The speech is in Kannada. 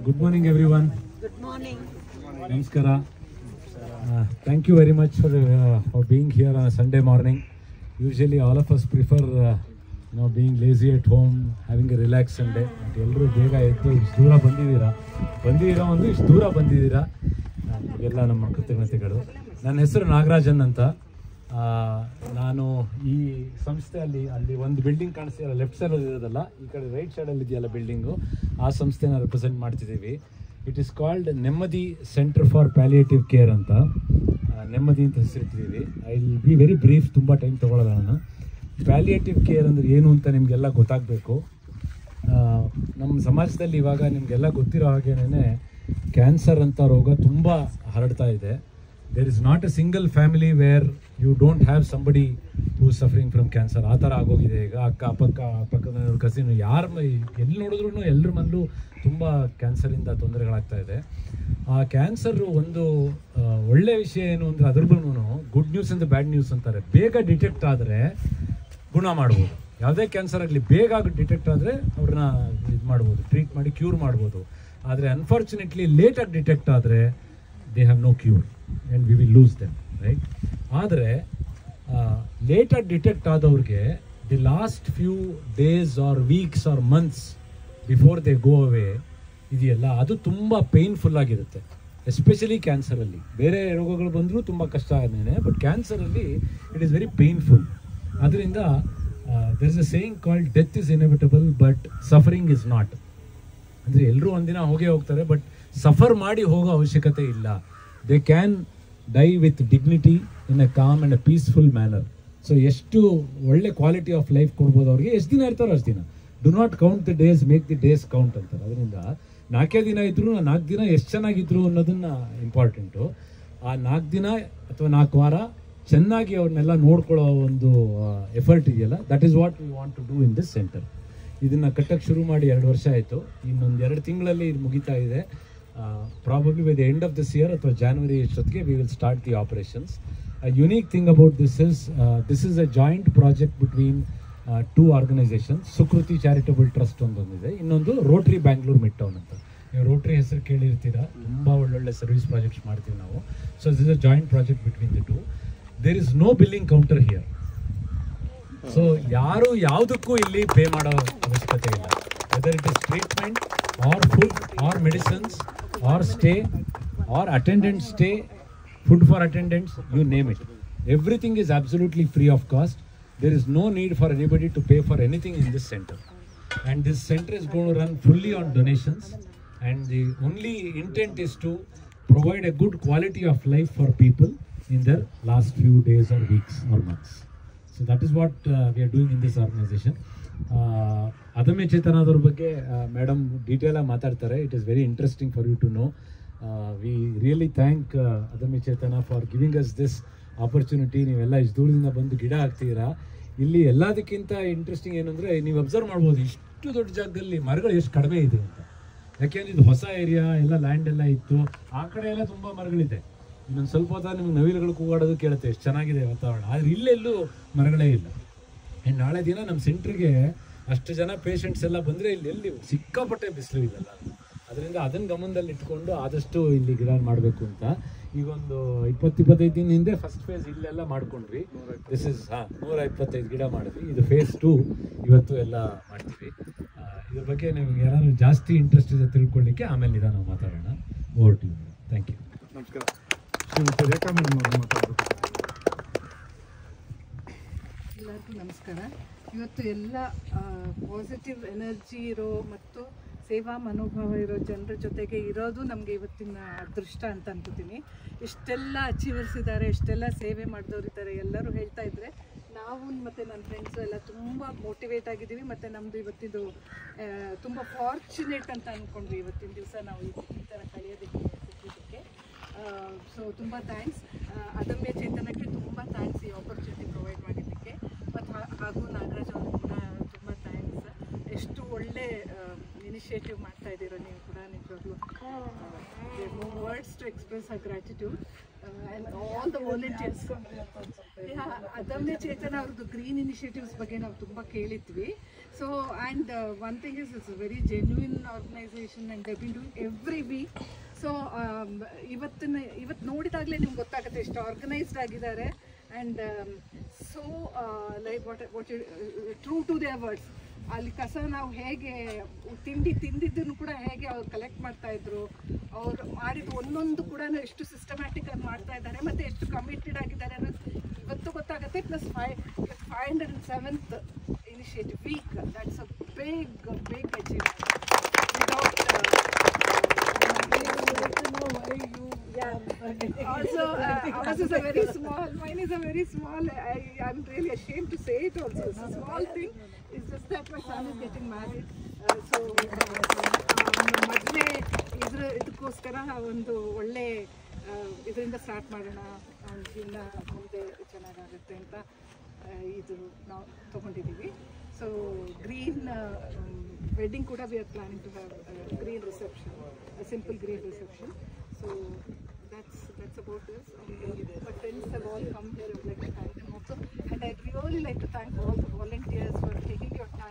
Good morning, everyone. Good morning. Namaskara. Thank you very much for being here on a Sunday morning. Usually, all of us prefer, being lazy at home, having a relaxed Sunday. ಎಲ್ಲರೂ ಬೇಗ ಎದ್ದು ಇಷ್ಟು ದೂರ ಬಂದಿದ್ದೀರಾ ಒಂದು ಇಷ್ಟು ದೂರ ಬಂದಿದ್ದೀರಾ. ಎಲ್ಲ ನಮ್ಮ ಕೃತಜ್ಞತೆಗಳು. ನನ್ನ ಹೆಸರು ನಾಗರಾಜನ್ ಅಂತ. ನಾನು ಈ ಸಂಸ್ಥೆ ಅಲ್ಲಿ ಒಂದು ಬಿಲ್ಡಿಂಗ್ ಕಾಣಿಸ್ತಿಲ್ಲ, ಲೆಫ್ಟ್ ಸೈಡಲ್ಲಿ ಇರೋದಲ್ಲ, ಈ ಕಡೆ ರೈಟ್ ಸೈಡಲ್ಲಿ ಇದೆಯಲ್ಲ ಬಿಲ್ಡಿಂಗು, ಆ ಸಂಸ್ಥೆನ ರೆಪ್ರೆಸೆಂಟ್ ಮಾಡ್ತಿದ್ದೀವಿ. It is called Nemmadi centre for palliative care ಅಂತ. ನೆಮ್ಮದಿ ಅಂತ ಹೆಸರಿಟ್ಟಿದ್ದೀವಿ. I will be very brief, ತುಂಬ ಟೈಮ್ ತೊಗೊಳ್ಳೋಲ್ಲ ನಾನು. ಪ್ಯಾಲಿಯೇಟಿವ್ ಕೇರ್ ಅಂದರೆ ಏನು ಅಂತ ನಿಮಗೆಲ್ಲ ಗೊತ್ತಾಗಬೇಕು. ನಮ್ಮ ಸಮಾಜದಲ್ಲಿ ಇವಾಗ ನಿಮಗೆಲ್ಲ ಗೊತ್ತಿರೋ ಹಾಗೇನೆ ಕ್ಯಾನ್ಸರ್ ಅಂತ ರೋಗ ತುಂಬ ಹರಡ್ತಾ ಇದೆ. There is not a single family where you don't have somebody who suffering from cancer. ಆ ಥರ ಆಗೋಗಿದೆ ಈಗ. ಪಕ್ಕದ ಕಸಿನ್ ಎಲ್ಲಿ ನೋಡಿದ್ರು ಎಲ್ಲರ ಮನಲ್ಲೂ ತುಂಬ ಕ್ಯಾನ್ಸರಿಂದ ತೊಂದರೆಗಳಾಗ್ತಾ ಇದೆ. ಆ ಕ್ಯಾನ್ಸರ್ ಒಂದು ಒಳ್ಳೆ ವಿಷಯ ಏನು ಅಂದರೆ ಅದ್ರದ್ದು ಗುಡ್ ನ್ಯೂಸ್ ಅಂತ ಬ್ಯಾಡ್ ನ್ಯೂಸ್ ಅಂತಾರೆ. ಬೇಗ ಡಿಟೆಕ್ಟ್ ಆದರೆ ಗುಣ ಮಾಡ್ಬೋದು. ಯಾವುದೇ ಕ್ಯಾನ್ಸರ್ ಆಗಲಿ ಬೇಗ ಡಿಟೆಕ್ಟ್ ಆದರೆ ಅವ್ರನ್ನ ಇದು ಮಾಡ್ಬೋದು, ಟ್ರೀಟ್ ಮಾಡಿ ಕ್ಯೂರ್ ಮಾಡ್ಬೋದು. ಆದರೆ ಅನ್ಫಾರ್ಚುನೇಟ್ಲಿ ಲೇಟಾಗಿ ಡಿಟೆಕ್ಟ್ ಆದರೆ they have no cure and we will lose them, right? ಆದರೆ ಲೇಟಾಗಿ ಡಿಟೆಕ್ಟ್ ಆದವ್ರಿಗೆ the last few days or weeks or months before they go away ಇದೆಯಲ್ಲ, ಅದು ತುಂಬ ಪೇನ್ಫುಲ್ ಆಗಿರುತ್ತೆ. ಎಸ್ಪೆಷಲಿ ಕ್ಯಾನ್ಸರಲ್ಲಿ. ಬೇರೆ ರೋಗಗಳು ಬಂದರೂ ತುಂಬ ಕಷ್ಟ ಆಗಿದೆ, ಬಟ್ ಕ್ಯಾನ್ಸರಲ್ಲಿ ಇಟ್ ಈಸ್ ವೆರಿ ಪೇನ್ಫುಲ್. ಅದರಿಂದ there is a saying called death is inevitable but suffering is not. ಅಂದರೆ ಎಲ್ಲರೂ ಒಂದಿನ ಹೋಗ್ತಾರೆ, ಬಟ್ ಸಫರ್ ಮಾಡಿ ಹೋಗೋ ಅವಶ್ಯಕತೆ ಇಲ್ಲ. They can dye with dignity in a com and A peaceful manner. So ಎಷ್ಟು ಒಳ್ಳೆ ಕ್ವಾಲಿಟಿ ಆಫ್ ಲೈಫ್ ಕೊಡ್ಬೋದು ಅವ್ರಿಗೆ. ಎಷ್ಟು ದಿನ ಇರ್ತಾರೋ ಅಷ್ಟು ದಿನ. Do not count the days, make the days count ಅಂತಾರೆ. ಅದರಿಂದ 4 ದಿನ ಇದ್ರೂ 4 ದಿನ ಎಷ್ಟು ಚೆನ್ನಾಗಿದ್ರು ಅನ್ನೋದನ್ನ ಇಂಪಾರ್ಟೆಂಟು. ಆ 4 ದಿನ ಅಥವಾ 4 ವಾರ ಚೆನ್ನಾಗಿ ಅವ್ರನ್ನೆಲ್ಲ ನೋಡ್ಕೊಳ್ಳೋ ಒಂದು ಎಫರ್ಟ್ ಇದೆಯಲ್ಲ, that is what we want to do in this centre. ಇದನ್ನು ಕಟ್ಟಕ್ಕೆ ಶುರು ಮಾಡಿ 2 ವರ್ಷ ಆಯಿತು. ಇನ್ನೊಂದು 2 ತಿಂಗಳಲ್ಲಿ ಇದು ಮುಗಿತಾ ಇದೆ. Probably by the end of this year ಅಥವಾ ಜಾನ್ವರಿ ಅಷ್ಟೊತ್ತಿಗೆ we will start the operations. Unique thing about this is a joint project between 2 organisations. Sukruti charitable trust ಒಂದೊಂದಿದೆ, ಇನ್ನೊಂದು ರೋಟ್ರಿ ಬ್ಯಾಂಗ್ಳೂರ್ ಮಿಡ್ ಟೌನ್ ಅಂತ. ನೀವು ರೋಟ್ರಿ ಹೆಸರು ಕೇಳಿರ್ತೀರಾ. ತುಂಬ ಒಳ್ಳೊಳ್ಳೆ ಸರ್ವಿಸ್ ಪ್ರಾಜೆಕ್ಟ್ಸ್ ಮಾಡ್ತೀವಿ ನಾವು. So this is a joint project between the 2. There is no billing counter here. So ಯಾರು ಯಾವುದಕ್ಕೂ ಇಲ್ಲಿ ಪೇ ಮಾಡೋ ಅವಶ್ಯಕತೆ ಇಲ್ಲ. Whether it is treatment or food or medicines or stay or attendant stay, food for attendants, you name it. Everything is absolutely free of cost. There is no need for anybody to pay for anything in this center. And this center is going to run fully on donations. And the only intent is to provide a good quality of life for people in their last few days or weeks or months. So that is what we are doing in this organization. Adamya Chetanadar ಬಗ್ಗೆ ಮೇಡಮ್ ಡೀಟೇಲ್ ಆಗಿ ಮಾತಾಡ್ತಾರೆ. It is very interesting for you to know. We really thank Adamya Chetana for giving us this opportunity. ನೀವೆಲ್ಲ ಇಷ್ಟು ದೂರದಿಂದ ಬಂದು ಗಿಡ ಹಾಕ್ತೀರಾ. ಇಲ್ಲಿ ಎಲ್ಲದಕ್ಕಿಂತ ಇಂಟ್ರೆಸ್ಟಿಂಗ್ ಏನಂದರೆ, ನೀವು ಅಬ್ಸರ್ವ್ ಮಾಡ್ಬೋದು ಇಷ್ಟು ದೊಡ್ಡ ಜಾಗದಲ್ಲಿ ಮರಗಳು ಎಷ್ಟು ಕಡಿಮೆ ಇದೆ ಅಂತ. ಯಾಕೆಂದರೆ ಇದು ಹೊಸ ಏರಿಯಾ, ಎಲ್ಲ ಲ್ಯಾಂಡ್ ಎಲ್ಲ ಇತ್ತು. ಆ ಕಡೆ ಎಲ್ಲ ತುಂಬ ಮರಗಳಿದೆ. ಇನ್ನೊಂದು ಸ್ವಲ್ಪ ಹೊತ್ತ ನಿಮ್ಗೆ ನವಿಲುಗಳು ಕೂಗಾಡೋದು ಕೇಳುತ್ತೆ, ಎಷ್ಟು ಚೆನ್ನಾಗಿದೆ ವಾತಾವರಣ. ಆದರೆ ಇಲ್ಲೆಲ್ಲೂ ಮರಗಳೇ ಇಲ್ಲ. ಆ್ಯಂಡ್ ನಾಳೆ ದಿನ ನಮ್ಮ ಸೆಂಟ್ರಿಗೆ ಅಷ್ಟು ಜನ ಪೇಷಂಟ್ಸ್ ಎಲ್ಲ ಬಂದರೆ ಇಲ್ಲಿ ಸಿಕ್ಕಾಪಟ್ಟೆ ಬಿಸಿಲು ಇದೆಲ್ಲ. ಅದರಿಂದ ಅದನ್ನು ಗಮನದಲ್ಲಿ ಇಟ್ಕೊಂಡು ಆದಷ್ಟು ಇಲ್ಲಿ ಗಿಡ ಮಾಡಬೇಕು ಅಂತ. ಈಗೊಂದು 20-25 ದಿನ ಹಿಂದೆ ಫಸ್ಟ್ ಫೇಸ್ ಇಲ್ಲೆಲ್ಲ ಮಾಡ್ಕೊಂಡ್ವಿ. ದಿಸ್ ಇಸ್ 125 ಗಿಡ ಮಾಡಿದ್ವಿ. ಇದು ಫೇಸ್ 2 ಇವತ್ತು ಎಲ್ಲ ಮಾಡ್ತೀವಿ. ಇದ್ರ ಬಗ್ಗೆ ನಿಮ್ಗೆ ಯಾರು ಜಾಸ್ತಿ ಇಂಟ್ರೆಸ್ಟ್ ಇದೆ ತಿಳ್ಕೊಳ್ಳಿಕ್ಕೆ ಆಮೇಲೆ ನಿಧಾನ ನಾವು ಮಾತಾಡೋಣ. Over to you. Thank you. ನಮಸ್ಕಾರ. ಶ್ರೀಮತಿ ರೇಖಾ ಮೇಡಮ್ ಅವರು ಮಾತಾಡಬೇಕು. ಎಲ್ಲರಿಗೂ ನಮಸ್ಕಾರ. ಇವತ್ತು ಎಲ್ಲ ಪಾಸಿಟಿವ್ ಎನರ್ಜಿ ಇರೋ ಮತ್ತು ಸೇವಾ ಮನೋಭಾವ ಇರೋ ಜನರ ಜೊತೆಗೆ ಇರೋದು ನಮಗೆ ಇವತ್ತಿನ ಅದೃಷ್ಟ ಅಂತ ಅನ್ಕೋತೀನಿ. ಇಷ್ಟೆಲ್ಲ ಅಚೀವರ್ಸ್ ಇದ್ದಾರೆ, ಇಷ್ಟೆಲ್ಲ ಸೇವೆ ಮಾಡಿದವರಿದ್ದಾರೆ. ಎಲ್ಲರೂ ಹೇಳ್ತಾ ಇದ್ದರೆ ನಾವು ಮತ್ತು ನನ್ನ ಫ್ರೆಂಡ್ಸು ಎಲ್ಲ ತುಂಬ ಮೋಟಿವೇಟ್ ಆಗಿದ್ದೀವಿ. ಮತ್ತು ನಮ್ಮದು ಇವತ್ತಿದು ತುಂಬ ಫಾರ್ಚುನೇಟ್ ಅಂತ ಅಂದ್ಕೊಂಡ್ವಿ. ಇವತ್ತಿನ ದಿವಸ ನಾವು ಈ ಥರ ಕಳೆಯೋದಕ್ಕೆ ಸಿಕ್ಕಿದ್ದಕ್ಕೆ. ಸೊ ತುಂಬ ಥ್ಯಾಂಕ್ಸ್. ಅದಮ್ಯ ಚೇತನಕ್ಕೆ ತುಂಬ ಥ್ಯಾಂಕ್ಸ್ ಈ ಆಪರ್ಚುನಿಟಿ ಪ್ರೊವೈಡ್ ಮಾಡಿದ್ದಕ್ಕೆ. ಮತ್ತು ಹಾಗೂ ನಾಗರಾಜ್ ಅವ್ರಿಗೆ ಕೂಡ ತುಂಬ ಥ್ಯಾಂಕ್ಸ್. ಎಷ್ಟು ಒಳ್ಳೆ ಇನಿಷಿಯೇಟಿವ್ ಮಾಡ್ತಾ ಇದ್ದೀರೋ ನೀವು ಕೂಡ. ನಿಜವಾಗ್ಲೂ no words to express our gratitude and all the volunteers. Adamya Chetana ಅವ್ರದ್ದು ಗ್ರೀನ್ ಇನಿಷಿಯೇಟಿವ್ಸ್ ಬಗ್ಗೆ ನಾವು ತುಂಬ ಕೇಳಿದ್ವಿ. So, and one thing is, it's a very genuine organization and they've been doing every week. So, ಇವತ್ತು ನೋಡಿದಾಗಲೇ ನಿಮ್ಗೆ ಗೊತ್ತಾಗುತ್ತೆ ಎಷ್ಟು ಆರ್ಗನೈಸ್ಡ್ ಆಗಿದ್ದಾರೆ and so like what true to their words. ಅಲ್ಲಿ ಕಸ ನಾವು ಹೇಗೆ ತಿಂದಿದ್ದನ್ನು ಕೂಡ ಹೇಗೆ ಅವ್ರು ಕಲೆಕ್ಟ್ ಮಾಡ್ತಾಯಿದ್ರು, ಅವ್ರು ಮಾಡಿದ್ದು ಒಂದೊಂದು ಕೂಡ ಎಷ್ಟು ಸಿಸ್ಟಮ್ಯಾಟಿಕ್ ಆಗಿ ಮಾಡ್ತಾ ಇದ್ದಾರೆ ಮತ್ತು ಎಷ್ಟು ಕಮಿಟೆಡ್ ಆಗಿದ್ದಾರೆ ಅನ್ನೋದು ಇವತ್ತು ಗೊತ್ತಾಗುತ್ತೆ. Plus 507th initiative week, that's a big achievement. Also, ours is a very small, mine is a very small, I'm really ashamed to say it also. It's a small thing, it's just that my son is getting married. So, ಮದುವೆ ಇದಕ್ಕೋಸ್ಕರ ಒಂದು ಒಳ್ಳೆ ಇದರಿಂದ ಸ್ಟಾರ್ಟ್ ಮಾಡೋಣ, ಜೀವನ ಮುಂದೆ ಚೆನ್ನಾಗಾಗುತ್ತೆ ಅಂತ ಇದು ನಾವು ತೊಗೊಂಡಿದ್ದೀವಿ. ಸೊ ಗ್ರೀನ್ ವೆಡ್ಡಿಂಗ್ ಕೂಡ we are planning to have green reception, simple green reception. So that's about this. My friends have all come here. I would like to thank them also, and I'd really like to thank all the volunteers for taking your time.